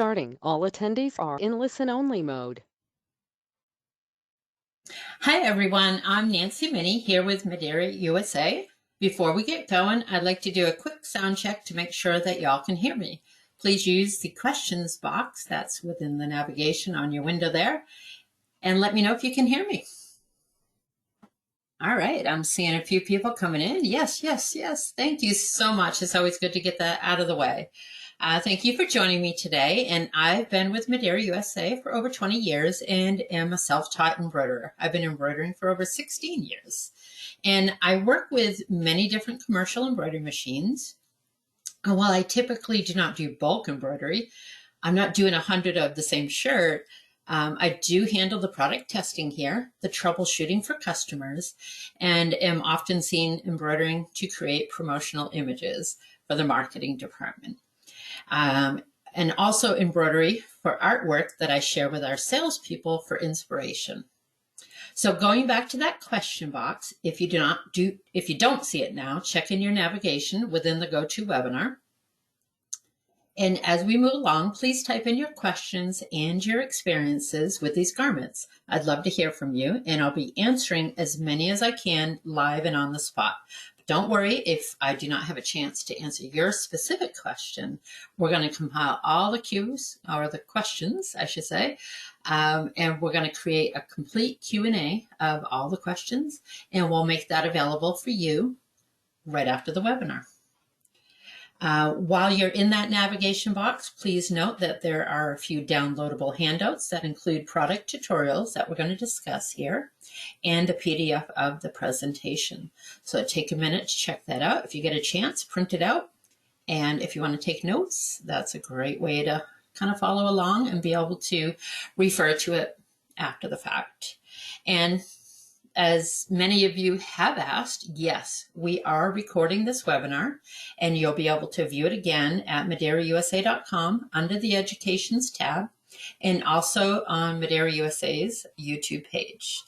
Starting, all attendees are in listen-only mode. Hi everyone, I'm Nancy Minnie here with Madeira USA. Before we get going, I'd like to do a quick sound check to make sure that y'all can hear me. Please use the questions box that's within the navigation on your window there and let me know if you can hear me. All right, I'm seeing a few people coming in. Yes, yes, yes. Thank you so much. It's always good to get that out of the way. Thank you for joining me today. And I've been with Madeira USA for over 20 years and am a self-taught embroiderer. I've been embroidering for over 16 years. And I work with many different commercial embroidery machines. And while I typically do not do bulk embroidery, I'm not doing 100 of the same shirt. I do handle the product testing here, the troubleshooting for customers, and am often seen embroidering to create promotional images for the marketing department. And also embroidery for artwork that I share with our salespeople for inspiration. So going back to that question box, if you don't see it now, check in your navigation within the GoToWebinar. And as we move along, please type in your questions and your experiences with these garments. I'd love to hear from you, and I'll be answering as many as I can live and on the spot. But don't worry if I do not have a chance to answer your specific question. We're going to compile all the cues, or the questions, I should say, and we're going to create a complete Q&A of all the questions, and we'll make that available for you right after the webinar. While you're in that navigation box, please note that there are a few downloadable handouts that include product tutorials that we're going to discuss here and a PDF of the presentation. So take a minute to check that out. If you get a chance, print it out. And if you want to take notes, that's a great way to kind of follow along and be able to refer to it after the fact. And as many of you have asked, yes, we are recording this webinar, and you'll be able to view it again at MadeiraUSA.com under the Educations tab, and also on Madeira USA's YouTube page.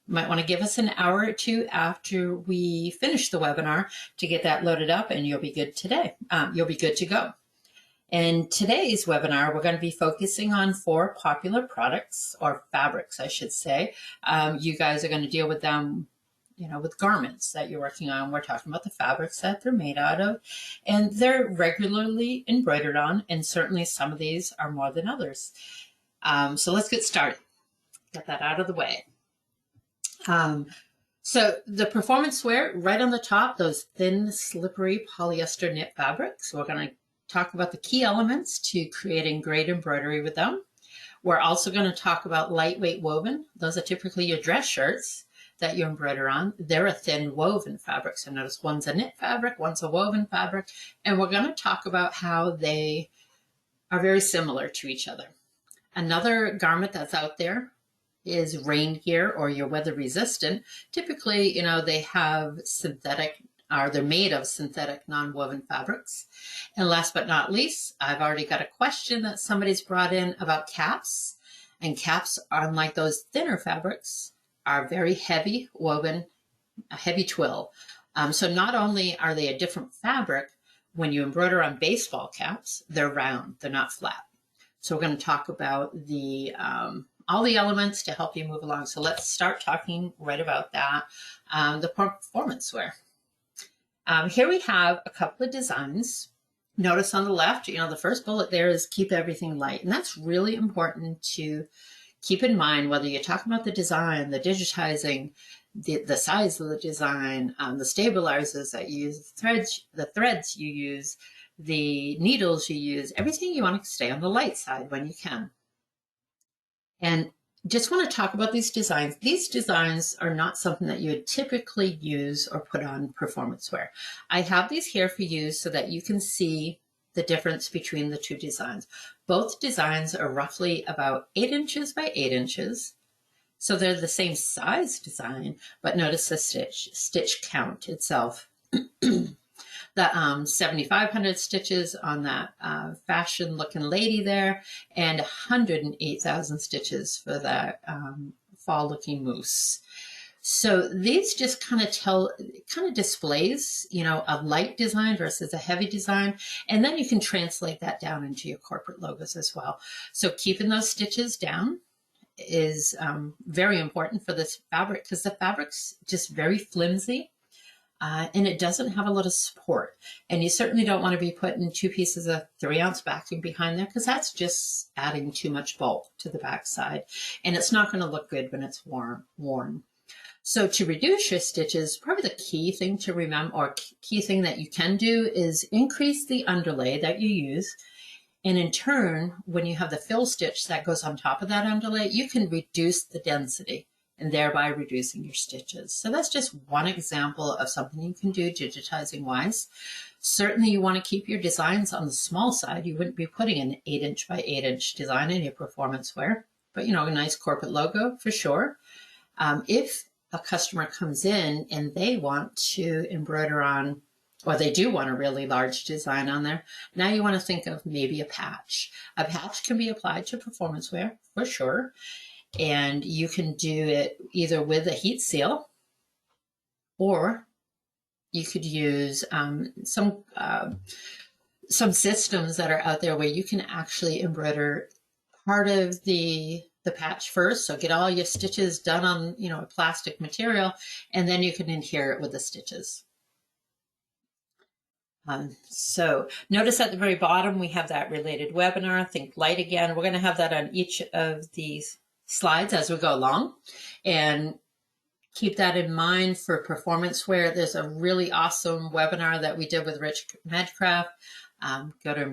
You might want to give us an hour or two after we finish the webinar to get that loaded up, and you'll be good today. You'll be good to go. In today's webinar, we're going to be focusing on 4 popular products, or fabrics, I should say. You guys are going to deal with them, with garments that you're working on. We're talking about the fabrics that they're made out of, and they're regularly embroidered on, and certainly some of these are more than others. So let's get started. Get that out of the way. So the performance wear, right on the top, those thin, slippery polyester knit fabrics. We're going to talk about the key elements to creating great embroidery with them. We're also going to talk about lightweight woven. Those are typically your dress shirts that you embroider on. They're a thin woven fabric. So notice one's a knit fabric, one's a woven fabric. And we're going to talk about how they are very similar to each other. Another garment that's out there is rain gear, or your weather resistant. Typically, they have they're made of synthetic non-woven fabrics. And last but not least, I've already got a question that somebody's brought in about caps. And caps, unlike those thinner fabrics, are very heavy woven, a heavy twill. So not only are they a different fabric, when you embroider on baseball caps, they're round, they're not flat. So we're going to talk about all the elements to help you move along. So let's start talking right about that, the performance wear. Here we have a couple of designs. Notice on the left, the first bullet there is keep everything light. And that's really important to keep in mind, whether you're talking about the design, the digitizing, the size of the design, the stabilizers that you use, the threads you use, the needles you use, everything you want to stay on the light side when you can. And just want to talk about these designs. These designs are not something that you would typically use or put on performance wear. I have these here for you so that you can see the difference between the two designs. Both designs are roughly about 8 inches by 8 inches. So they're the same size design, but notice the stitch count itself. The 7,500 stitches on that fashion looking lady there, and 108,000 stitches for that fall looking moose. So these just kind of displays, a light design versus a heavy design. And then you can translate that down into your corporate logos as well. So keeping those stitches down is very important for this fabric because the fabric's just very flimsy. And it doesn't have a lot of support. And you certainly don't want to be putting 2 pieces of 3-ounce backing behind there because that's just adding too much bulk to the backside. And it's not going to look good when it's worn. So to reduce your stitches, probably the key thing to remember, or key thing that you can do, is increase the underlay that you use. And in turn, when you have the fill stitch that goes on top of that underlay, you can reduce the density and thereby reducing your stitches. So that's just one example of something you can do digitizing wise. Certainly you want to keep your designs on the small side. You wouldn't be putting an 8-inch by 8-inch design in your performance wear, but a nice corporate logo for sure. If a customer comes in and they want to embroider on, or they do want a really large design on there, now you want to think of maybe a patch. A patch can be applied to performance wear for sure. And you can do it either with a heat seal, or you could use some systems that are out there where you can actually embroider part of the patch first. So get all your stitches done on, a plastic material, and then you can adhere it with the stitches. So notice at the very bottom, we have that related webinar, Think Light again. We're going to have that on each of these slides as we go along, and keep that in mind for performance wear. There's a really awesome webinar that we did with Rich Medcraft. Go to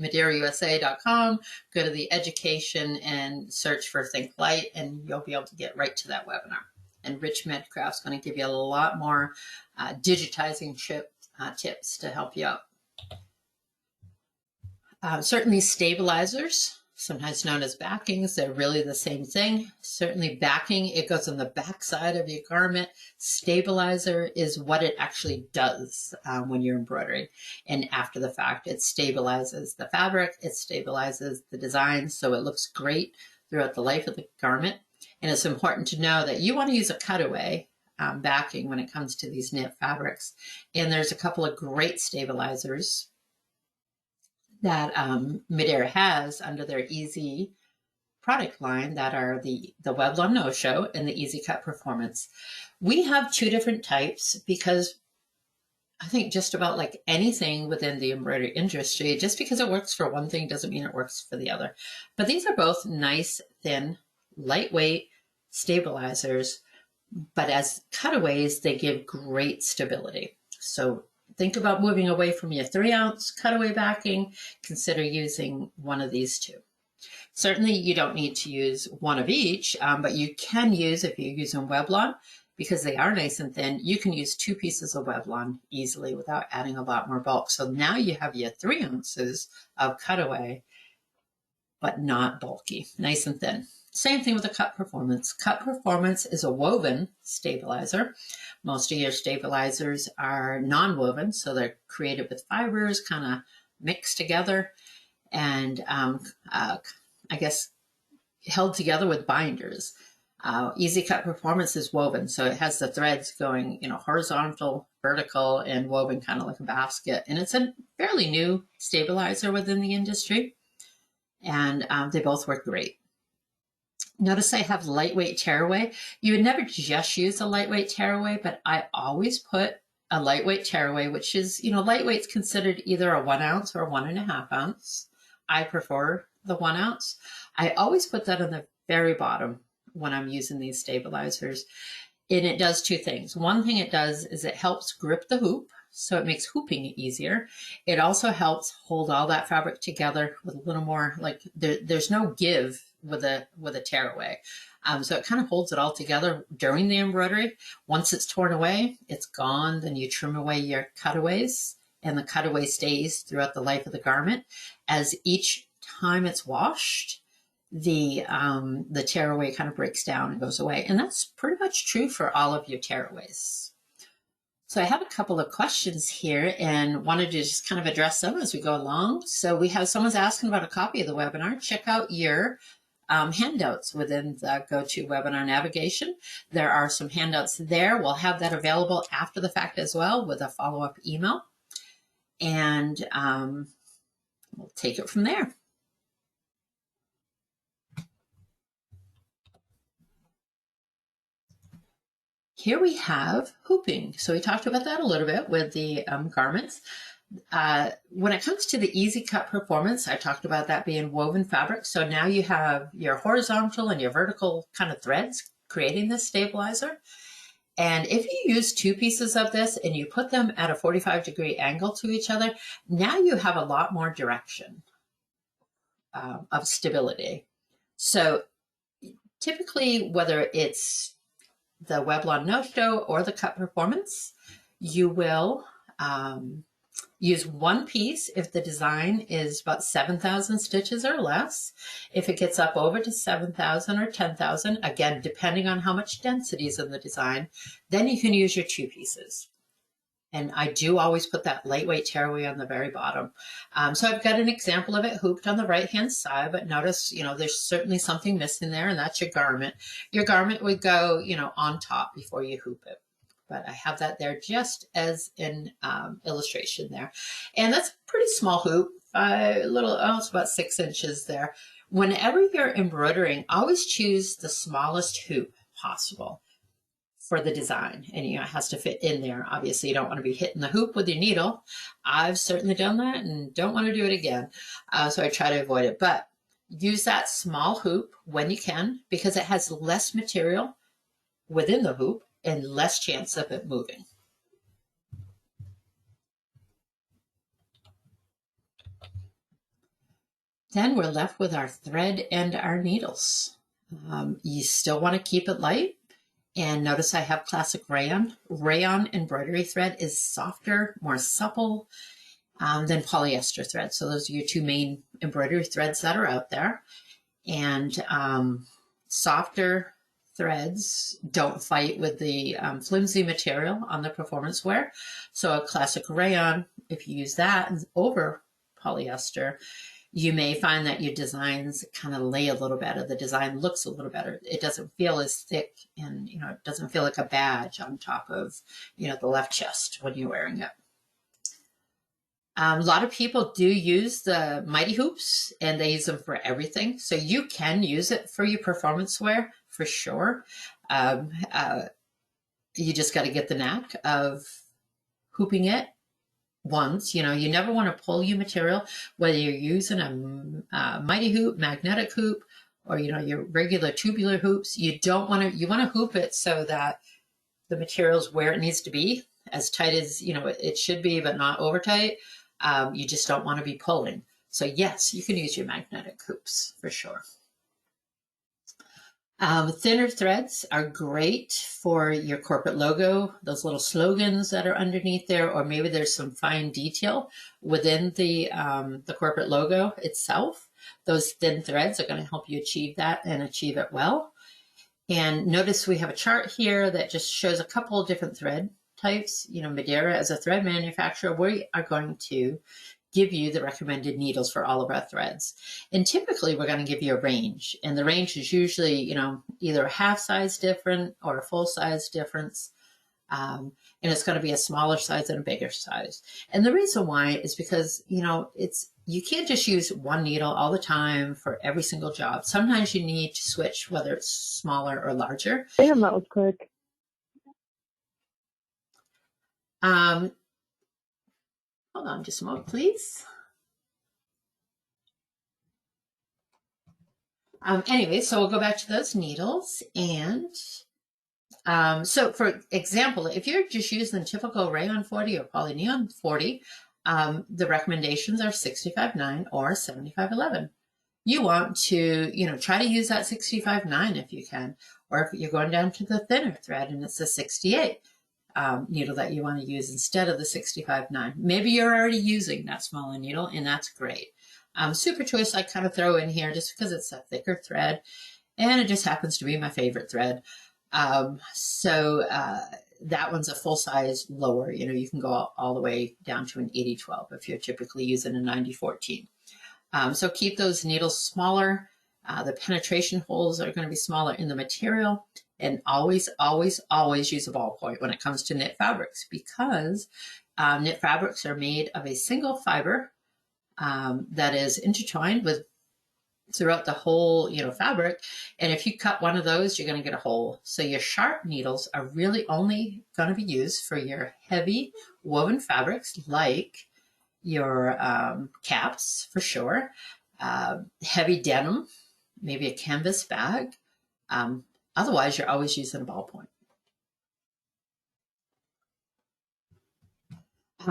MadeiraUSA.com, go to the education and search for Think Light, and you'll be able to get right to that webinar. And Rich Medcraft's going to give you a lot more digitizing tips to help you out. Certainly stabilizers, sometimes known as backings, they're really the same thing. Certainly backing, it goes on the back side of your garment. Stabilizer is what it actually does when you're embroidering. And after the fact, it stabilizes the fabric, it stabilizes the design, so it looks great throughout the life of the garment. And it's important to know that you want to use a cutaway backing when it comes to these knit fabrics. And there's a couple of great stabilizers that Madeira has under their Easy product line that are the Weblon No-Show and the Easy Cut Performance. We have 2 different types because I think just about like anything within the embroidery industry, just because it works for one thing doesn't mean it works for the other. But these are both nice, thin, lightweight stabilizers, but as cutaways, they give great stability. So think about moving away from your 3-ounce cutaway backing. Consider using one of these 2. Certainly you don't need to use one of each, but you can use, if you're using Weblon, because they are nice and thin, you can use 2 pieces of Weblon easily without adding a lot more bulk. So now you have your 3 ounces of cutaway, but not bulky, nice and thin. Same thing with the Cut Performance. Cut Performance is a woven stabilizer. Most of your stabilizers are non-woven, so they're created with fibers, kind of mixed together, and I guess held together with binders. Easy Cut Performance is woven, so it has the threads going, horizontal, vertical, and woven kind of like a basket. And it's a fairly new stabilizer within the industry, and they both work great. Notice I have lightweight tearaway. You would never just use a lightweight tearaway, but I always put a lightweight tearaway, which is, lightweight's considered either a 1 ounce or 1.5 ounce. I prefer the 1 ounce. I always put that on the very bottom when I'm using these stabilizers. And it does 2 things. One thing it does is it helps grip the hoop, so it makes hooping easier. It also helps hold all that fabric together with a little more, like there's no give with a tearaway. So it kind of holds it all together during the embroidery. Once it's torn away, it's gone. Then you trim away your cutaways, and the cutaway stays throughout the life of the garment. As each time it's washed, the tearaway kind of breaks down and goes away. And that's pretty much true for all of your tearaways. So I have a couple of questions here and wanted to just kind of address them as we go along. So we have someone's asking about a copy of the webinar. Check out your handouts within the GoToWebinar navigation. There are some handouts there. We'll have that available after the fact as well with a follow-up email. And we'll take it from there. Here we have hooping. So we talked about that a little bit with the garments. When it comes to the easy cut performance, I talked about that being woven fabric. So now you have your horizontal and your vertical kind of threads creating this stabilizer. And if you use two pieces of this and you put them at a 45-degree angle to each other, now you have a lot more direction of stability. So typically, whether it's the Weblon no-show or the cut performance, you will use one piece if the design is about 7,000 stitches or less. If it gets up over to 7,000 or 10,000, again, depending on how much density is in the design, then you can use your two pieces. And I do always put that lightweight tearaway on the very bottom. So I've got an example of it hooped on the right-hand side, but notice, there's certainly something missing there, and that's your garment. Your garment would go, on top before you hoop it. But I have that there just as an illustration there. And that's a pretty small hoop, it's about 6 inches there. Whenever you're embroidering, always choose the smallest hoop possible for the design, and it has to fit in there. Obviously, you don't want to be hitting the hoop with your needle. I've certainly done that and don't want to do it again, so I try to avoid it. But use that small hoop when you can, because it has less material within the hoop and less chance of it moving. Then we're left with our thread and our needles. You still want to keep it light. And notice I have classic rayon. Rayon embroidery thread is softer, more supple than polyester thread. So those are your two main embroidery threads that are out there. And softer threads don't fight with the flimsy material on the performance wear. So a classic rayon, if you use that over polyester, you may find that your designs kind of lay a little better. The design looks a little better. It doesn't feel as thick, and it doesn't feel like a badge on top of the left chest when you're wearing it. A lot of people do use the mighty hoops, and they use them for everything. So you can use it for your performance wear for sure. You just got to get the knack of hooping it once. You never want to pull your material, whether you're using a mighty hoop, magnetic hoop, or your regular tubular hoops. You want to hoop it so that the material's where it needs to be, as tight as it should be, but not over tight. You just don't want to be pulling. So yes, you can use your magnetic hoops for sure. Thinner threads are great for your corporate logo, those little slogans that are underneath there, or maybe there's some fine detail within the corporate logo itself. Those thin threads are going to help you achieve that and achieve it well. And notice we have a chart here that just shows a couple of different thread types. Madeira, as a thread manufacturer, we are going to give you the recommended needles for all of our threads. And typically we're going to give you a range. And the range is usually, either a half size different or a full size difference. And it's going to be a smaller size and a bigger size. And the reason why is because, you can't just use one needle all the time for every single job. Sometimes you need to switch, whether it's smaller or larger. Damn, that was quick. Hold on just a moment, please. Anyway, so we'll go back to those needles. And so for example, if you're just using typical rayon 40 or polyneon 40, the recommendations are 65.9 or 75.11. You want to, try to use that 65.9 if you can, or if you're going down to the thinner thread and it's a 68. Needle that you want to use instead of the 65.9. Maybe you're already using that smaller needle, and that's great. Super Choice I kind of throw in here just because it's a thicker thread, and it just happens to be my favorite thread. So that one's a full size lower. You can go all the way down to an 80-12 if you're typically using a 90-14. So keep those needles smaller The penetration holes are going to be smaller in the material. And always, always, always use a ballpoint when it comes to knit fabrics, because knit fabrics are made of a single fiber that is intertwined with throughout the whole, fabric. And if you cut one of those, you're going to get a hole. So your sharp needles are really only going to be used for your heavy woven fabrics, like your caps for sure, heavy denim, maybe a canvas bag. Otherwise, you're always using a ballpoint.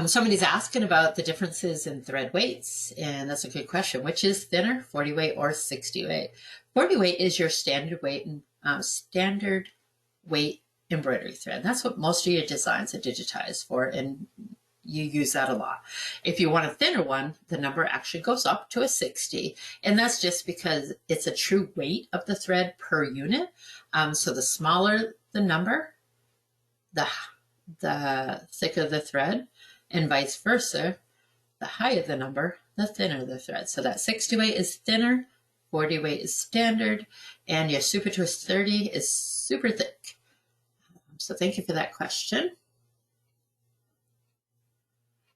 Somebody's asking about the differences in thread weights, and that's a good question. Which is thinner, 40 weight or 60 weight? 40 weight is your standard weight embroidery thread. That's what most of your designs are digitized for, and you use that a lot. If you want a thinner one, the number actually goes up to a 60, and that's just because it's a true weight of the thread per unit. So the smaller the number, the thicker the thread, and vice versa. The higher the number, the thinner the thread. So that 60 weight is thinner, 40 weight is standard, and your Super Twist 30 is super thick. So thank you for that question.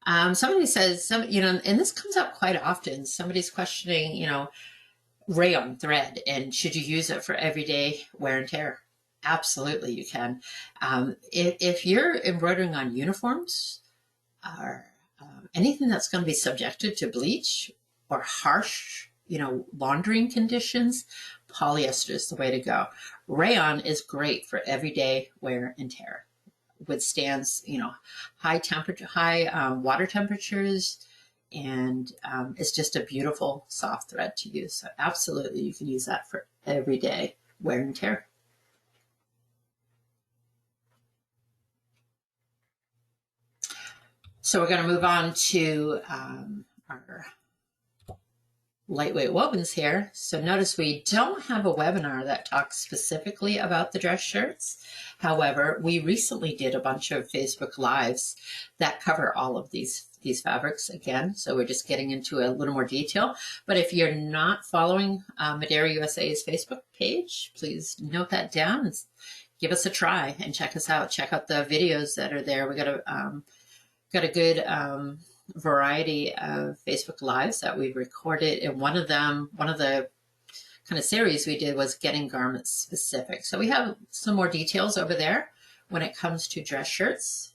Somebody says, and this comes up quite often. Somebody's questioning, rayon thread, and should you use it for everyday wear and tear? Absolutely, you can. If you're embroidering on uniforms or anything that's going to be subjected to bleach or harsh, laundering conditions, polyester is the way to go. Rayon is great for everyday wear and tear. Withstands, high water temperatures, and it's just a beautiful soft thread to use. So absolutely, you can use that for everyday wear and tear. So we're going to move on to our lightweight wovens here. So notice we don't have a webinar that talks specifically about the dress shirts. However, we recently did a bunch of Facebook Lives that cover all of these fabrics again. So we're just getting into a little more detail. But if you're not following Madeira USA's Facebook page, please note that down and give us a try and check us out. Check out the videos that are there. We got a good variety of Facebook Lives that we recorded, and one of the kind of series we did was getting garments specific. So we have some more details over there when it comes to dress shirts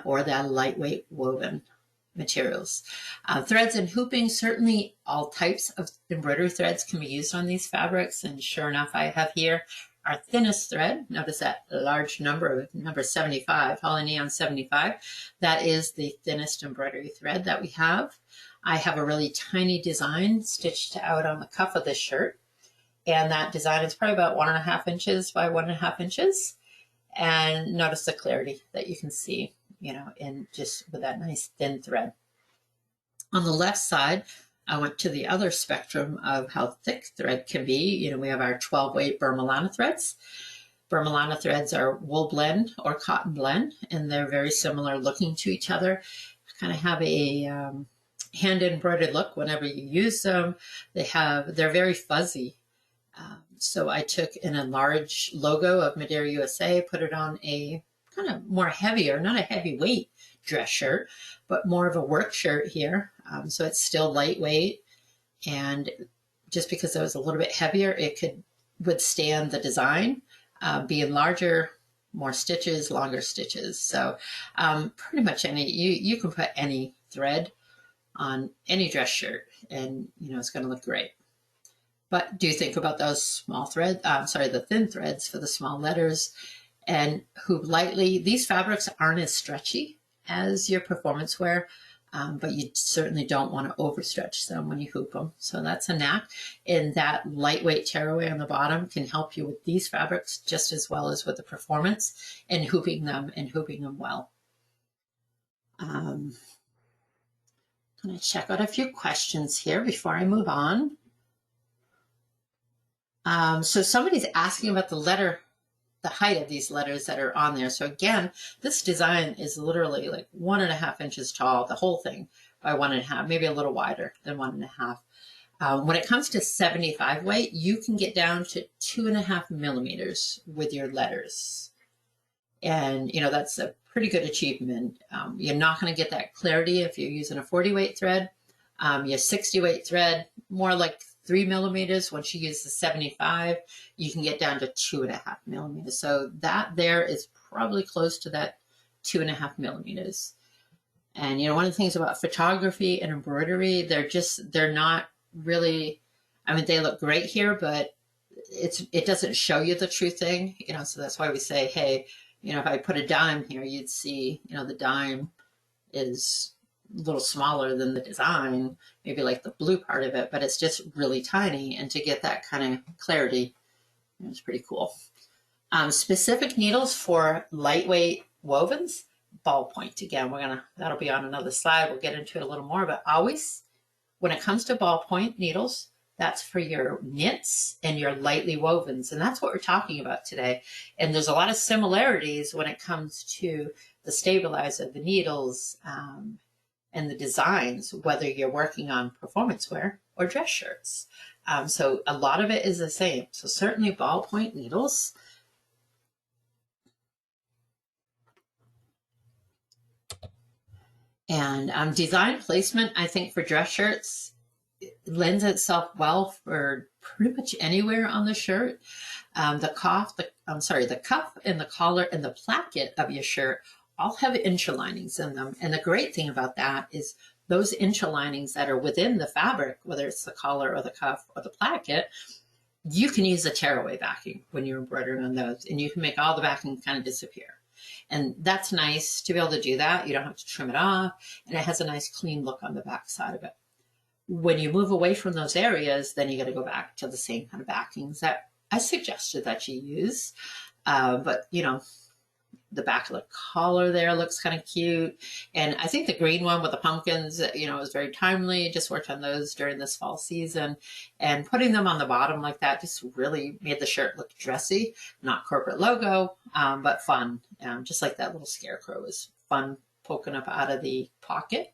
or the lightweight woven materials. Threads and hooping, certainly all types of embroidery threads can be used on these fabrics, and sure enough, I have here our thinnest thread. Notice that large number 75, Holly Neon 75. That is the thinnest embroidery thread that we have. I have a really tiny design stitched out on the cuff of this shirt, and that design is probably about 1.5 inches by 1.5 inches. And notice the clarity that you can see, in just with that nice thin thread. On the left side, I went to the other spectrum of how thick thread can be. We have our 12 weight Burma threads. Burma threads are wool blend or cotton blend, and they're very similar looking to each other. Kind of have a hand embroidered look whenever you use them. They're very fuzzy. So I took an enlarged logo of Madeira USA, put it on a kind of more heavier, not a heavyweight dress shirt, but more of a work shirt here. So it's still lightweight, and just because it was a little bit heavier, it could withstand the design, being larger, more stitches, longer stitches. So pretty much you can put any thread on any dress shirt, and it's going to look great. But do think about those small threads, the thin threads for the small letters, and hoop lightly. These fabrics aren't as stretchy as your performance wear, but you certainly don't want to overstretch them when you hoop them. So that's a knack. And that lightweight tearaway on the bottom can help you with these fabrics just as well as with the performance and hooping them well. I'm going to check out a few questions here before I move on. So somebody's asking about the height of these letters that are on there. So again, this design is literally like 1.5 inches tall, the whole thing, by 1.5, maybe a little wider than 1.5. When it comes to 75 weight, you can get down to 2.5 millimeters with your letters. And, that's a pretty good achievement. You're not going to get that clarity if you're using a 40 weight thread. Your 60 weight thread, more like 3 millimeters. Once you use the 75, you can get down to 2.5 millimeters. So that there is probably close to that 2.5 millimeters. And, one of the things about photography and embroidery, they're not really, they look great here, but it doesn't show you the true thing, so that's why we say, hey, if I put a dime here, you'd see, the dime is a little smaller than the design, maybe like the blue part of it, but it's just really tiny. And to get that kind of clarity, it's pretty cool. Specific needles for lightweight wovens, ballpoint. Again, that'll be on another slide. We'll get into it a little more, but always when it comes to ballpoint needles, that's for your knits and your lightly wovens. And that's what we're talking about today. And there's a lot of similarities when it comes to the stabilizer, the needles, and the designs, whether you're working on performance wear or dress shirts. So a lot of it is the same. So certainly ballpoint needles. And design placement, I think for dress shirts, lends itself well for pretty much anywhere on the shirt. The cuff and the collar and the placket of your shirt all have interlinings in them. And the great thing about that is those interlinings that are within the fabric, whether it's the collar or the cuff or the placket, you can use a tearaway backing when you're embroidering on those, and you can make all the backing kind of disappear. And that's nice to be able to do that. You don't have to trim it off, and it has a nice clean look on the back side of it. When you move away from those areas, then you got to go back to the same kind of backings that I suggested that you use. But, the back of the collar there looks kind of cute. And I think the green one with the pumpkins, is very timely. Just worked on those during this fall season. And putting them on the bottom like that just really made the shirt look dressy. Not corporate logo, but fun. Just like that little scarecrow is fun poking up out of the pocket.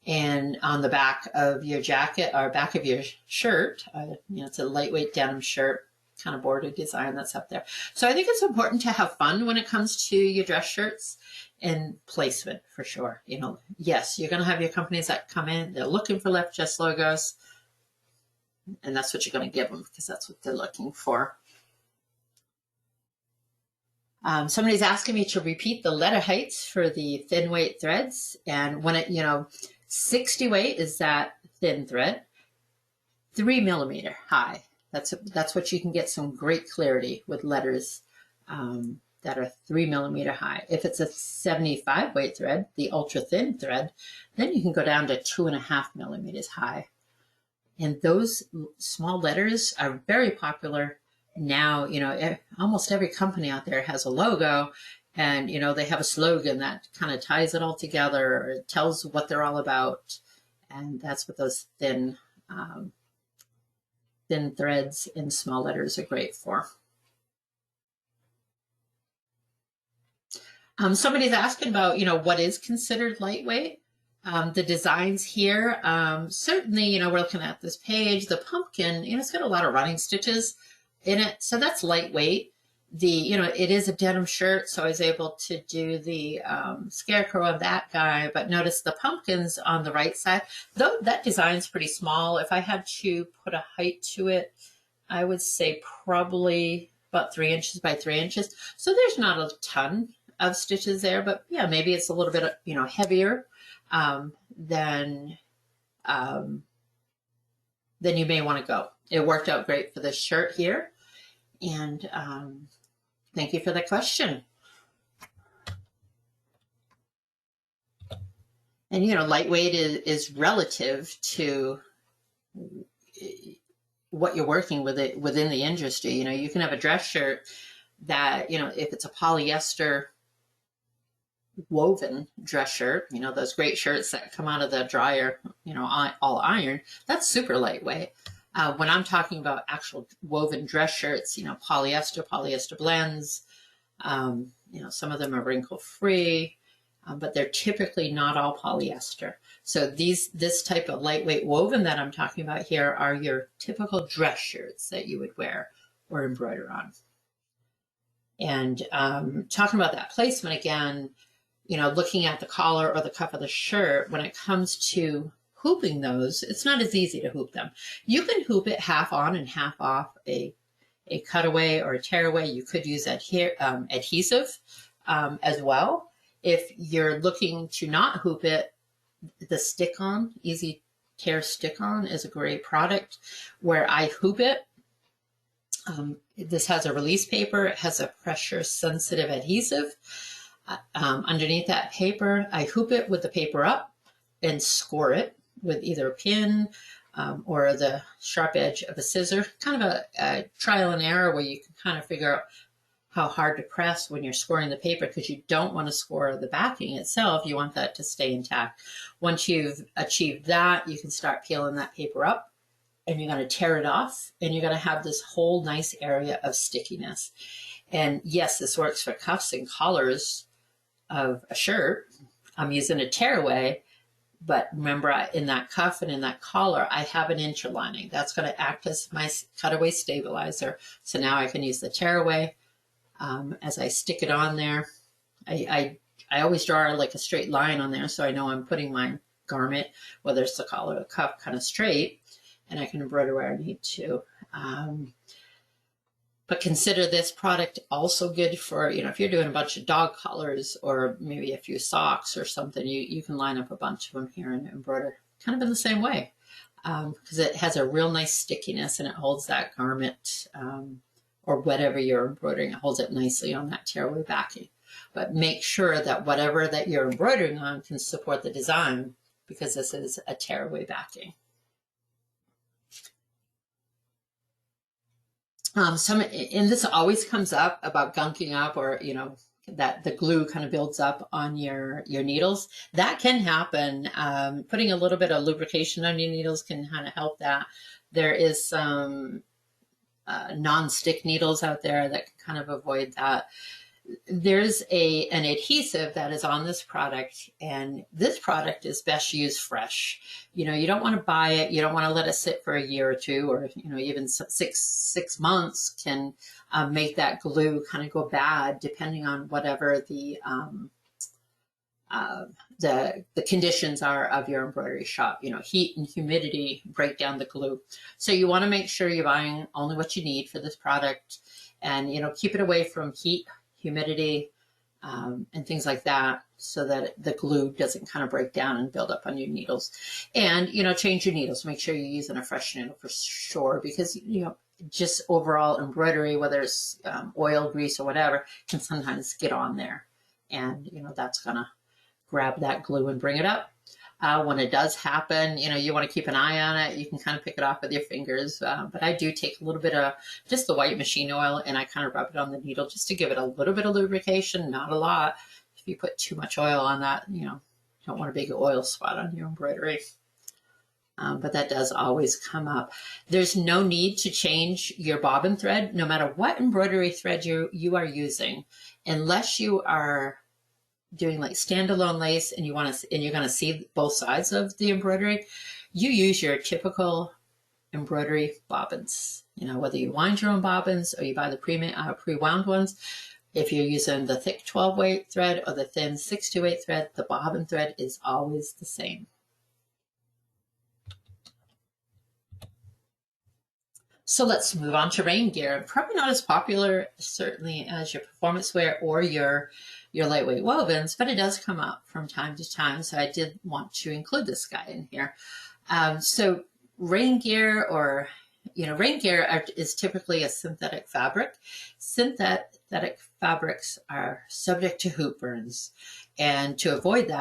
And on the back of your jacket or back of your shirt, it's a lightweight denim shirt, kind of border design that's up there. So I think it's important to have fun when it comes to your dress shirts and placement for sure. Yes, you're going to have your companies that come in, they're looking for left chest logos, and that's what you're going to give them because that's what they're looking for. Somebody's asking me to repeat the letter heights for the thin weight threads. And when it, 60 weight is that thin thread, 3 millimeter high. That's what you can get some great clarity with letters that are 3 millimeter high. If it's a 75 weight thread, the ultra thin thread, then you can go down to 2.5 millimeters high. And those small letters are very popular now. Almost every company out there has a logo, and they have a slogan that kind of ties it all together or tells what they're all about. And that's what those thin threads in small letters are great for. Somebody's asking about, what is considered lightweight. The designs here, certainly, we're looking at this page, the pumpkin, it's got a lot of running stitches in it. So that's lightweight. It is a denim shirt, so I was able to do the scarecrow of that guy, but notice the pumpkins on the right side, though that design's pretty small. If I had to put a height to it, I would say probably about 3 inches by 3 inches. So there's not a ton of stitches there, but yeah, maybe it's a little bit, heavier than you may want to go. It worked out great for this shirt here. And thank you for the question. And, lightweight is relative to what you're working with it within the industry. You can have a dress shirt that, if it's a polyester woven dress shirt, those great shirts that come out of the dryer, all iron, that's super lightweight. When I'm talking about actual woven dress shirts, polyester blends, some of them are wrinkle free, but they're typically not all polyester. So this type of lightweight woven that I'm talking about here are your typical dress shirts that you would wear or embroider on. And talking about that placement again, looking at the collar or the cuff of the shirt, when it comes to hooping those, it's not as easy to hoop them. You can hoop it half on and half off a cutaway or a tearaway. You could use adhesive as well. If you're looking to not hoop it, the stick-on, Easy Tear Stick-on is a great product where I hoop it. This has a release paper. It has a pressure-sensitive adhesive. Underneath that paper, I hoop it with the paper up and score it with either a pin or the sharp edge of a scissor. Kind of a trial and error where you can kind of figure out how hard to press when you're scoring the paper, because you don't want to score the backing itself. You want that to stay intact. Once you've achieved that, you can start peeling that paper up, and you're going to tear it off, and you're going to have this whole nice area of stickiness. And yes, this works for cuffs and collars of a shirt. I'm using a tearaway, but remember, in that cuff and in that collar, I have an interlining. That's going to act as my cutaway stabilizer. So now I can use the tearaway as I stick it on there. I always draw like a straight line on there, so I know I'm putting my garment, whether it's the collar or the cuff, kind of straight, and I can embroider where I need to. But consider this product also good for, if you're doing a bunch of dog collars or maybe a few socks or something, you can line up a bunch of them here and embroider kind of in the same way, because it has a real nice stickiness and it holds that garment or whatever you're embroidering, it holds it nicely on that tearaway backing. But make sure that whatever that you're embroidering on can support the design, because this is a tearaway backing. And this always comes up about gunking up, or that the glue kind of builds up on your needles. That can happen. Putting a little bit of lubrication on your needles can kind of help that. There is some non-stick needles out there that can kind of avoid that. There's an adhesive that is on this product, and this product is best used fresh. You don't want to buy it. You don't want to let it sit for a year or two, or even six months can make that glue kind of go bad, depending on whatever the conditions are of your embroidery shop. Heat and humidity break down the glue. So you want to make sure you're buying only what you need for this product, and keep it away from heat, humidity, and things like that, so that the glue doesn't kind of break down and build up on your needles. And change your needles. Make sure you're using a fresh needle for sure, because just overall embroidery, whether it's oil, grease, or whatever, can sometimes get on there, and that's gonna grab that glue and bring it up. When it does happen, you want to keep an eye on it. You can kind of pick it off with your fingers, but I do take a little bit of just the white machine oil, and I kind of rub it on the needle just to give it a little bit of lubrication, not a lot. If you put too much oil on that, you don't want a big oil spot on your embroidery. But that does always come up. There's no need to change your bobbin thread, no matter what embroidery thread you are using, unless you are doing like standalone lace and you're going to see both sides of the embroidery. You use your typical embroidery bobbins, whether you wind your own bobbins or you buy the pre-wound ones. If you're using the thick 12-weight thread or the thin 6-to-8 thread, the bobbin thread is always the same. So let's move on to rain gear. Probably not as popular, certainly, as your performance wear or your lightweight wovens, but it does come up from time to time. So I did want to include this guy in here. So rain gear, or rain gear is typically a synthetic fabric. Synthetic fabrics are subject to hoop burns, and to avoid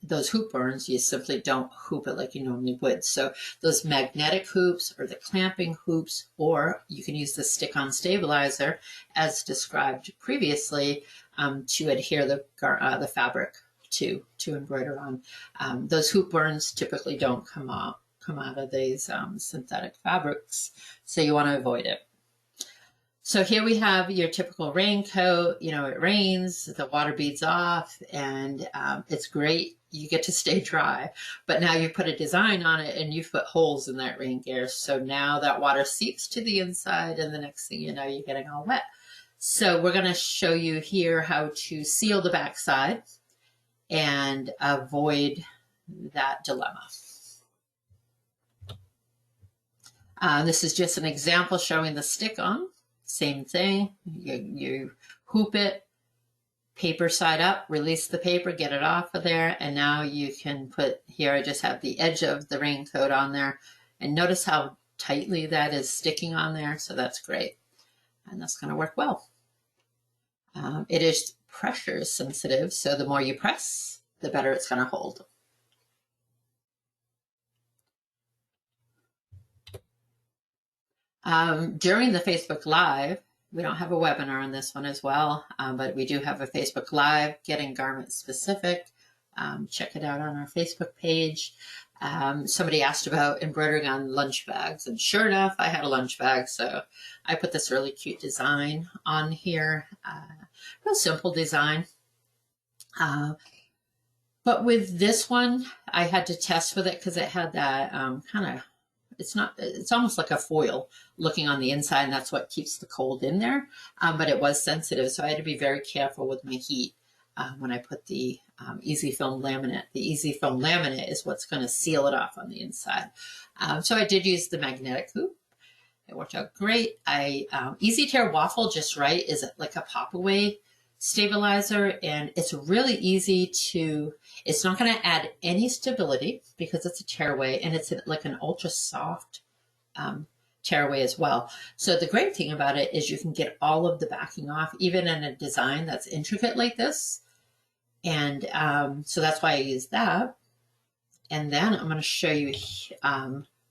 those hoop burns, you simply don't hoop it like you normally would. So those magnetic hoops or the clamping hoops, or you can use the stick-on stabilizer as described previously, to adhere the fabric to embroider on. Those hoop burns typically don't come out of these synthetic fabrics, so you want to avoid it. So here we have your typical raincoat. It rains, the water beads off, and it's great. you get to stay dry. But now you put a design on it and you've put holes in that rain gear. So now that water seeps to the inside and the next thing you know, you're getting all wet. So we're going to show you here how to seal the backside and avoid that dilemma. This is just an example showing the stick-on. Same thing. You hoop it, paper side up, release the paper, get it off of there, and now you can put, here I just have the edge of the raincoat on there, and notice how tightly that is sticking on there, so that's great. And that's going to work well. It is pressure sensitive, so the more you press, the better it's going to hold. During the Facebook Live, we don't have a webinar on this one as well, but we do have a Facebook Live, Getting Garment Specific. Check it out on our Facebook page. Somebody asked about embroidering on lunch bags, and sure enough, I had a lunch bag, so I put this really cute design on here. Real simple design. But with this one, I had to test with it because it had that kind of, it's almost like a foil looking on the inside, and that's what keeps the cold in there. But it was sensitive, so I had to be very careful with my heat when I put the Easy Film laminate. The Easy Film laminate is what's going to seal it off on the inside. So I did use the magnetic hoop. It worked out great. Easy Tear Waffle Just Right is like a pop-away stabilizer, and it's really easy to, it's not going to add any stability because it's a tearaway, and it's like an ultra soft tearaway as well. So the great thing about it is you can get all of the backing off, even in a design that's intricate like this. And so that's why I use that. And then I'm going to show you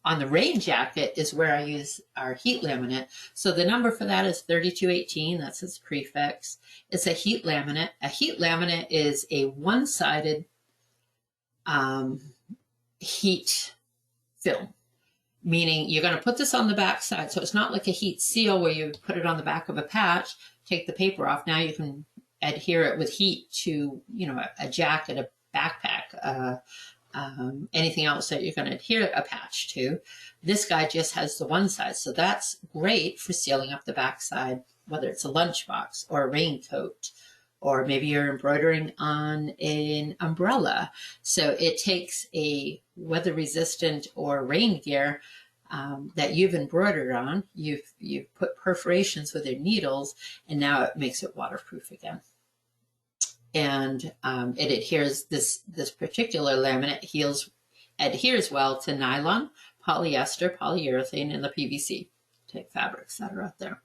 on the rain jacket is where I use our heat laminate. So the number for that is 3218. That's its prefix. It's a heat laminate. A heat laminate is a one-sided heat film, meaning you're going to put this on the back side. So it's not like a heat seal where you put it on the back of a patch, take the paper off. Now you can adhere it with heat to, you know, a jacket, a backpack, anything else that you're going to adhere a patch to. This guy just has the one side. So that's great for sealing up the backside, whether it's a lunchbox or a raincoat, or maybe you're embroidering on an umbrella. So it takes a weather resistant or rain gear that you've embroidered on, you've put perforations with your needles, and now it makes it waterproof again. And it adheres, this particular laminate adheres well to nylon, polyester, polyurethane, and the PVC type fabrics that are out there.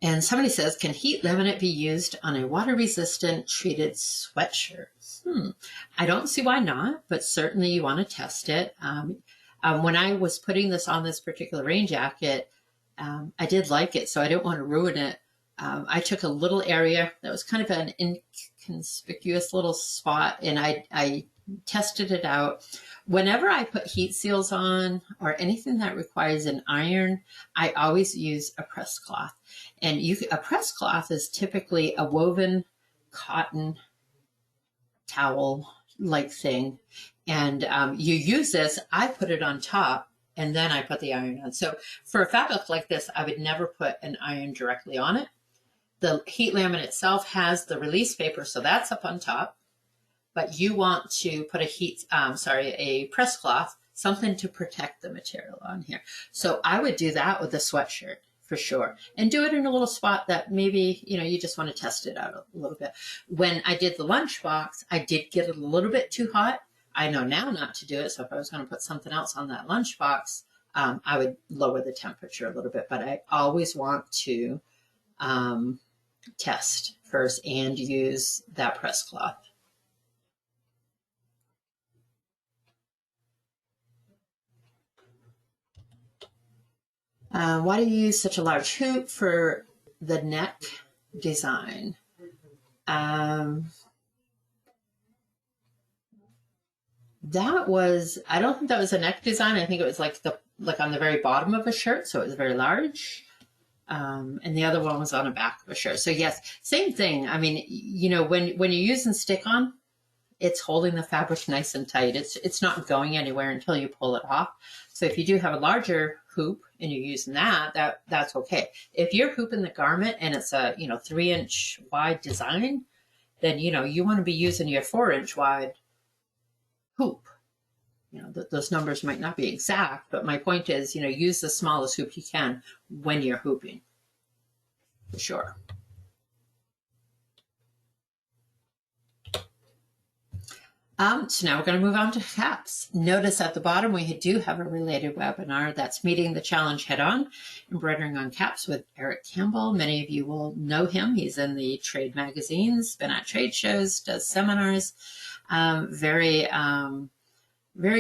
And somebody says, can heat laminate be used on a water-resistant treated sweatshirt? I don't see why not, but certainly you want to test it. When I was putting this on this particular rain jacket, I did like it, so I didn't want to ruin it. I took a little area that was kind of an inconspicuous little spot, and I tested it out. Whenever I put heat seals on or anything that requires an iron, I always use a press cloth. And a press cloth is typically a woven cotton towel-like thing. And you use this, I put it on top, and then I put the iron on. So for a fabric like this, I would never put an iron directly on it. The heat laminate itself has the release paper, so that's up on top. But you want to put a press cloth, something to protect the material on here. So I would do that with a sweatshirt for sure, and do it in a little spot that maybe, you know, you just want to test it out a little bit. When I did the lunchbox, I did get it a little bit too hot. I know now not to do it. So if I was going to put something else on that lunchbox, I would lower the temperature a little bit, but I always want to test first and use that press cloth. Why do you use such a large hoop for the neck design? That was, I don't think that was a neck design. I think it was like on the very bottom of a shirt, so it was very large. And the other one was on the back of a shirt. So yes, same thing. I mean, when you're using stick-on, it's holding the fabric nice and tight. It's not going anywhere until you pull it off. So if you do have a larger hoop and you're using that's okay. If you're hooping the garment and it's a 3-inch wide design, then you want to be using your 4-inch wide hoop. Those numbers might not be exact, but my point is, use the smallest hoop you can when you're hooping, for sure. So now we're going to move on to caps. Notice at the bottom we do have a related webinar that's Meeting the Challenge Head On, Embroidering on Caps with Eric Campbell. Many of you will know him. He's in the trade magazines, been at trade shows, does seminars. Very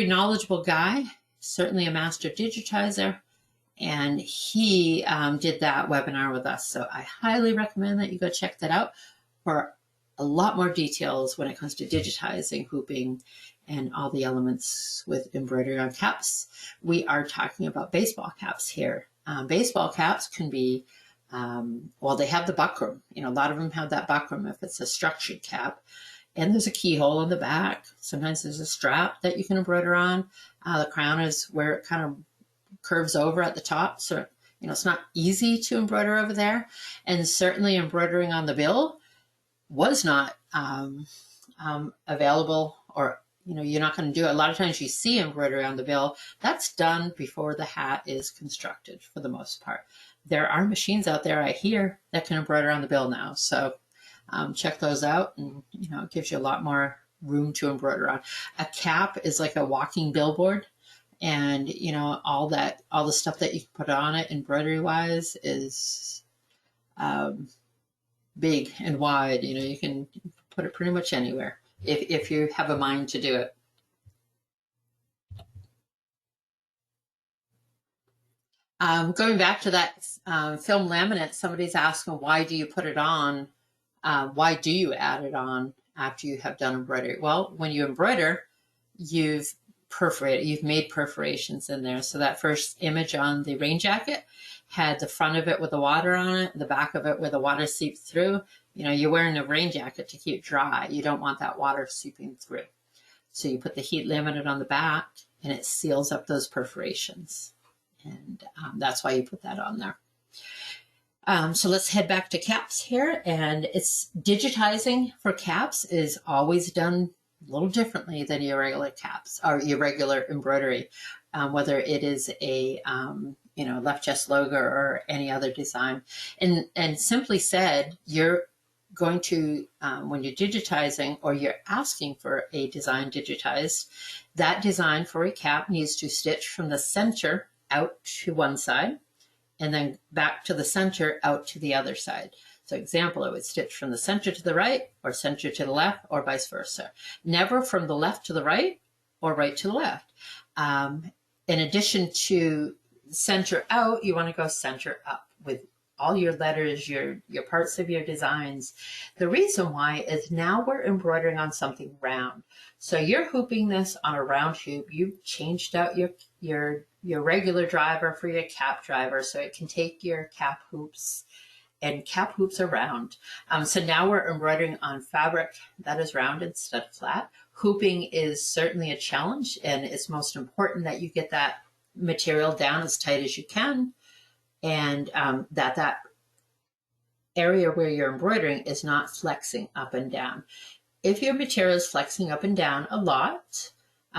knowledgeable guy, certainly a master digitizer. And he did that webinar with us. So I highly recommend that you go check that out for a lot more details when it comes to digitizing, hooping, and all the elements with embroidery on caps. We are talking about baseball caps here. Baseball caps can be, they have the buckram. A lot of them have that buckram if it's a structured cap. And there's a keyhole in the back. Sometimes there's a strap that you can embroider on. The crown is where it kind of curves over at the top. So, it's not easy to embroider over there. And certainly embroidering on the bill was not available, or you're not going to do it. A lot of times you see embroidery on the bill. That's done before the hat is constructed for the most part. There are machines out there, I hear, that can embroider on the bill now. So check those out, and it gives you a lot more room to embroider on. A cap is like a walking billboard, and all the stuff that you can put on it embroidery wise is big and wide. You can put it pretty much anywhere if you have a mind to do it. Going back to that film laminate, somebody's asking, why do you put it on? Why do you add it on after you have done embroidery? Well, when you embroider, you've perforated, you've made perforations in there. So that first image on the rain jacket had the front of it with the water on it, the back of it where the water seeps through. You're wearing a rain jacket to keep dry. You don't want that water seeping through. So you put the heat laminate on the back and it seals up those perforations. And that's why you put that on there. So let's head back to caps here. And it's digitizing for caps is always done a little differently than your regular caps or your regular embroidery, whether it is a left chest logo or any other design. And simply said, you're going to, when you're digitizing or you're asking for a design digitized, that design for a cap needs to stitch from the center out to one side and then back to the center out to the other side. So example, it would stitch from the center to the right or center to the left or vice versa. Never from the left to the right or right to the left. In addition to center out, you want to go center up with all your letters, your parts of your designs. The reason why is now we're embroidering on something round. So you're hooping this on a round hoop. You've changed out your regular driver for your cap driver, so it can take your cap hoops, and cap hoops are round. So now we're embroidering on fabric that is round instead of flat. Hooping is certainly a challenge, and it's most important that you get that material down as tight as you can, and that area where you're embroidering is not flexing up and down. If your material is flexing up and down a lot,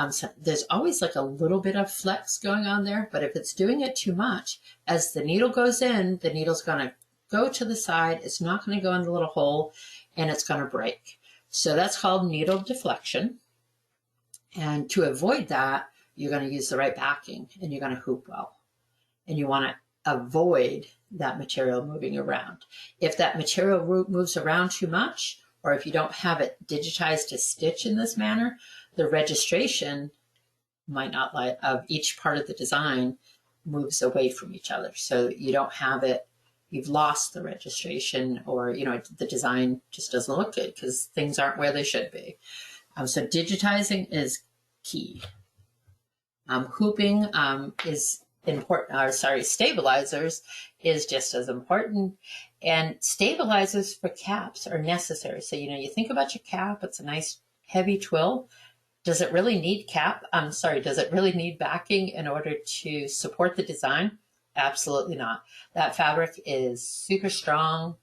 so there's always like a little bit of flex going on there, but if it's doing it too much, as the needle goes in, the needle's going to go to the side, it's not going to go in the little hole, and it's going to break. So that's called needle deflection. And to avoid that, you're going to use the right backing, and you're going to hoop well. And you want to avoid that material moving around. If that material moves around too much, or if you don't have it digitized to stitch in this manner, the registration might not of each part of the design moves away from each other. So you don't have it, you've lost the registration, or the design just doesn't look good because things aren't where they should be. So digitizing is key. Hooping is stabilizers is just as important. And stabilizers for caps are necessary. So, you think about your cap, it's a nice heavy twill. Does it really need does it really need backing in order to support the design? Absolutely not. That fabric is super strong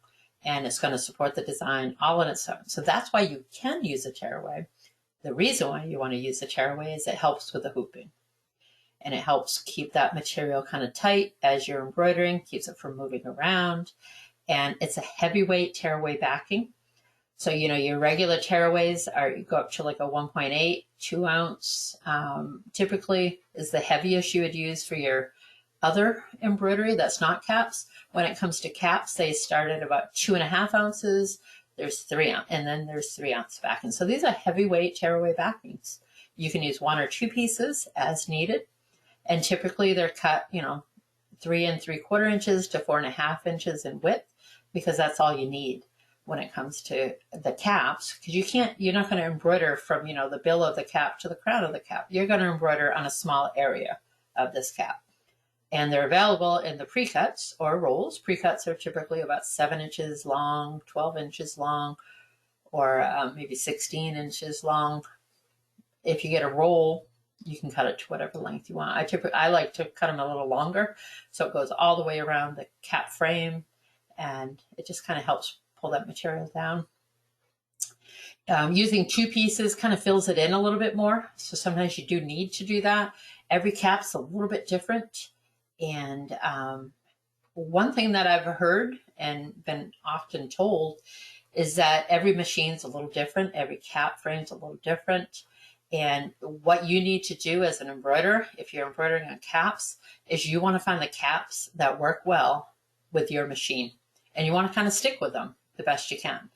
and it's going to support the design all on its own. So that's why you can use a tearaway. The reason why you want to use a tearaway is it helps with the hooping. And it helps keep that material kind of tight as you're embroidering, keeps it from moving around. And it's a heavyweight tearaway backing. So, your regular tearaways you go up to like a 1.8, 2 ounce, typically is the heaviest you would use for your other embroidery that's not caps. When it comes to caps, they start at about 2.5 ounces. There's 3 ounce, and then there's 3 ounce backing. So these are heavyweight tearaway backings. You can use 1 or 2 pieces as needed. And typically they're cut, 3 3/4 inches to 4.5 inches in width, because that's all you need when it comes to the caps, because you're not going to embroider from, the bill of the cap to the crown of the cap. You're going to embroider on a small area of this cap. And they're available in the pre-cuts or rolls. Pre-cuts are typically about 7 inches long, 12 inches long, or maybe 16 inches long. If you get a roll, you can cut it to whatever length you want. I like to cut them a little longer, so it goes all the way around the cap frame, and it just kind of helps pull that material down. Using 2 pieces kind of fills it in a little bit more. So sometimes you do need to do that. Every cap's a little bit different. And one thing that I've heard and been often told is that every machine's a little different. Every cap frame's a little different. And what you need to do as an embroiderer, if you're embroidering on caps, is you want to find the caps that work well with your machine. And you want to kind of stick with them the best you can.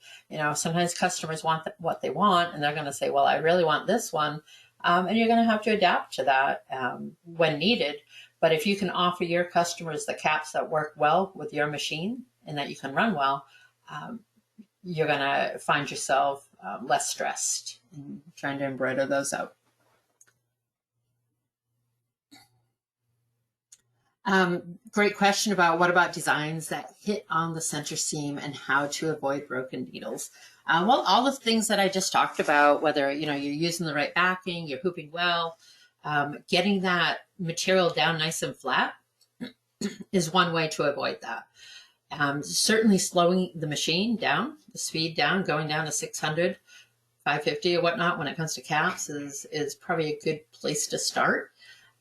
Sometimes customers want what they want, and they're going to say, well, I really want this one. And you're going to have to adapt to that when needed. But if you can offer your customers the caps that work well with your machine and that you can run well, you're going to find yourself less stressed in trying to embroider those out. Great question about what about designs that hit on the center seam and how to avoid broken needles. Well, all the things that I just talked about, whether you're using the right backing, you're hooping well, getting that material down nice and flat is one way to avoid that. Certainly slowing the machine down, the speed down, going down to 600, 550 or whatnot when it comes to caps is probably a good place to start.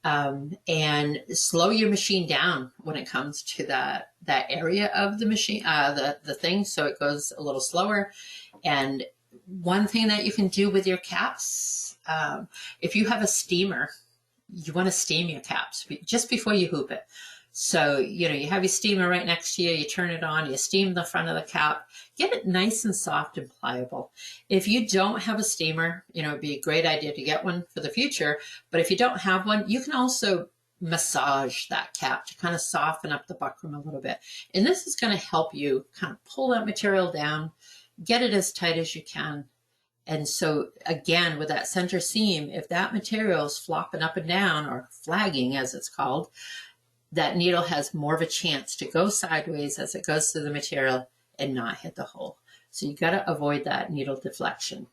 And slow your machine down when it comes to that area of the machine, the thing, so it goes a little slower. And one thing that you can do with your caps, if you have a steamer, you want to steam your caps just before you hoop it. So, you have your steamer right next to you, you turn it on, you steam the front of the cap, get it nice and soft and pliable. If you don't have a steamer, it'd be a great idea to get one for the future. But if you don't have one, you can also massage that cap to kind of soften up the buckram a little bit. And this is going to help you kind of pull that material down, get it as tight as you can. And so again, with that center seam, if that material is flopping up and down, or flagging as it's called, that needle has more of a chance to go sideways as it goes through the material and not hit the hole. So you got to avoid that needle deflection.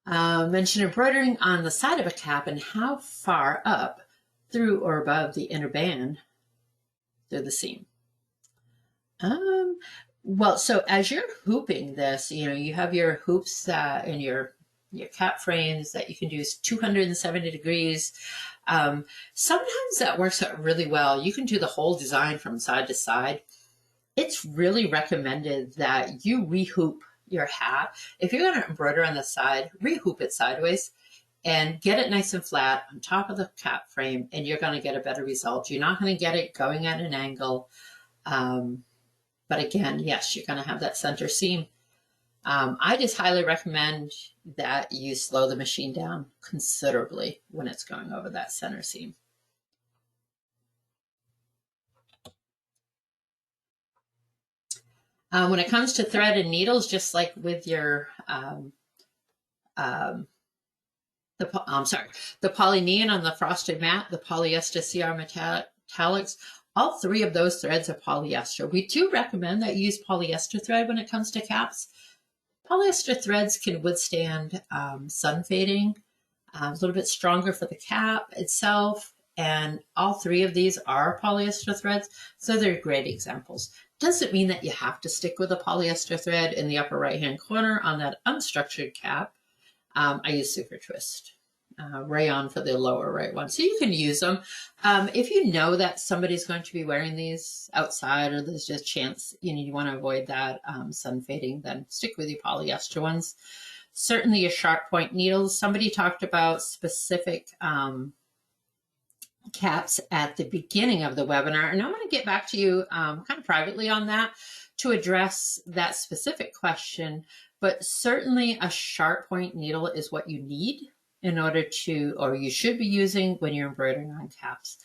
Mention embroidering on the side of a cap and how far up through or above the inner band through the seam. Well, so as you're hooping this, you have your hoops in your cap frames that you can do 270 degrees. Sometimes that works out really well. You can do the whole design from side to side. It's really recommended that you rehoop your hat. If you're going to embroider on the side, rehoop it sideways and get it nice and flat on top of the cap frame, and you're going to get a better result. You're not going to get it going at an angle. But again, yes, you're going to have that center seam. I just highly recommend that you slow the machine down considerably when it's going over that center seam. When it comes to thread and needles, just like with your the polyneon on the frosted mat, the polyester CR metallics, all three of those threads are polyester. We do recommend that you use polyester thread when it comes to caps. Polyester threads can withstand sun fading, a little bit stronger for the cap itself, and all three of these are polyester threads, so they're great examples. Doesn't mean that you have to stick with a polyester thread in the upper right-hand corner on that unstructured cap. I use Super Twist rayon for the lower right one. So you can use them. If you know that somebody's going to be wearing these outside, or there's just a chance, you want to avoid that sun fading, then stick with your polyester ones. Certainly your sharp point needles. Somebody talked about specific caps at the beginning of the webinar, and I'm going to get back to you kind of privately on that to address that specific question. But certainly a sharp point needle is what you need in order to, or you should be using when you're embroidering on caps.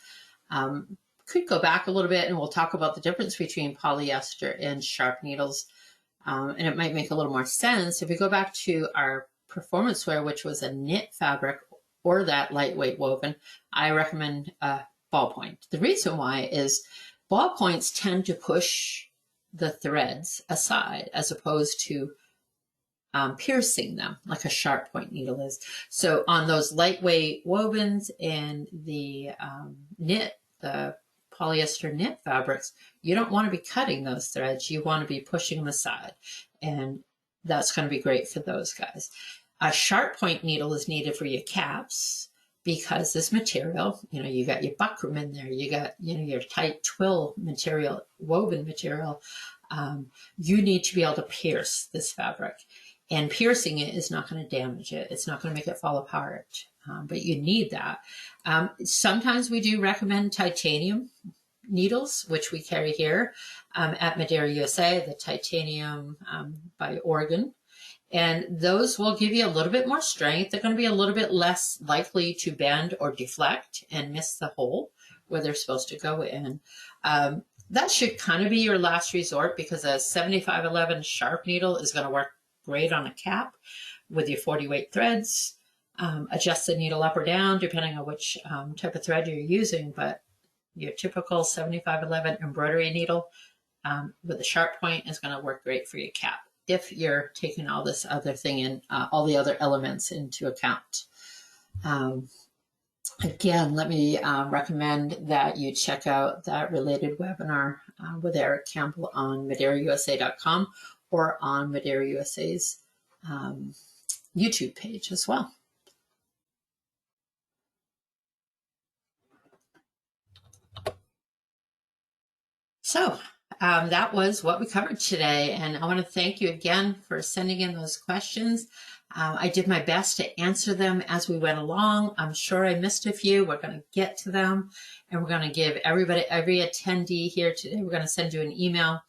Could go back a little bit and we'll talk about the difference between polyester and sharp needles. And it might make a little more sense if we go back to our performance wear, which was a knit fabric or that lightweight woven. I recommend ballpoint. The reason why is ballpoints tend to push the threads aside as opposed to piercing them like a sharp point needle is. So on those lightweight wovens and the the polyester knit fabrics, you don't want to be cutting those threads. You want to be pushing them aside. And that's going to be great for those guys. A sharp point needle is needed for your caps because this material, you got your buckram in there, you got, your tight twill material, woven material. You need to be able to pierce this fabric. And piercing it is not going to damage it. It's not going to make it fall apart, but you need that. Sometimes we do recommend titanium needles, which we carry here at Madeira USA, the titanium by Oregon. And those will give you a little bit more strength. They're going to be a little bit less likely to bend or deflect and miss the hole where they're supposed to go in. That should kind of be your last resort because a 7511 sharp needle is going to work great on a cap with your 40 weight threads. Adjust the needle up or down depending on which type of thread you're using, but your typical 7511 embroidery needle with a sharp point is going to work great for your cap if you're taking all this other thing in, all the other elements into account. Again, let me recommend that you check out that related webinar with Eric Campbell on MadeiraUSA.com or on Madeira USA's YouTube page as well. So that was what we covered today, and I want to thank you again for sending in those questions. I did my best to answer them as we went along. I'm sure I missed a few. We're going to get to them, and we're going to give every attendee here today, we're going to send you an email.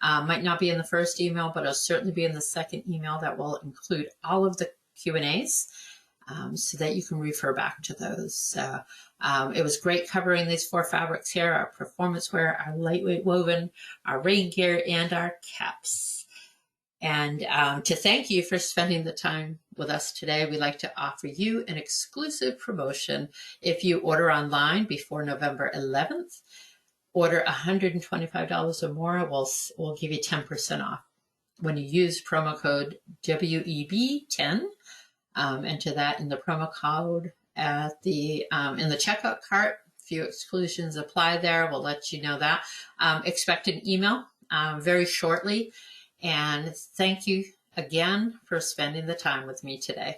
Might not be in the first email, but it'll certainly be in the second email that will include all of the Q&As so that you can refer back to those. It was great covering these 4 fabrics here, our performance wear, our lightweight woven, our rain gear, and our caps. And to thank you for spending the time with us today, we'd like to offer you an exclusive promotion. If you order online before November 11th, order $125 or more, we'll give you 10% off. When you use promo code WEB10, enter that in the promo code at the in the checkout cart. A few exclusions apply there. We'll let you know that. Expect an email very shortly. And thank you again for spending the time with me today.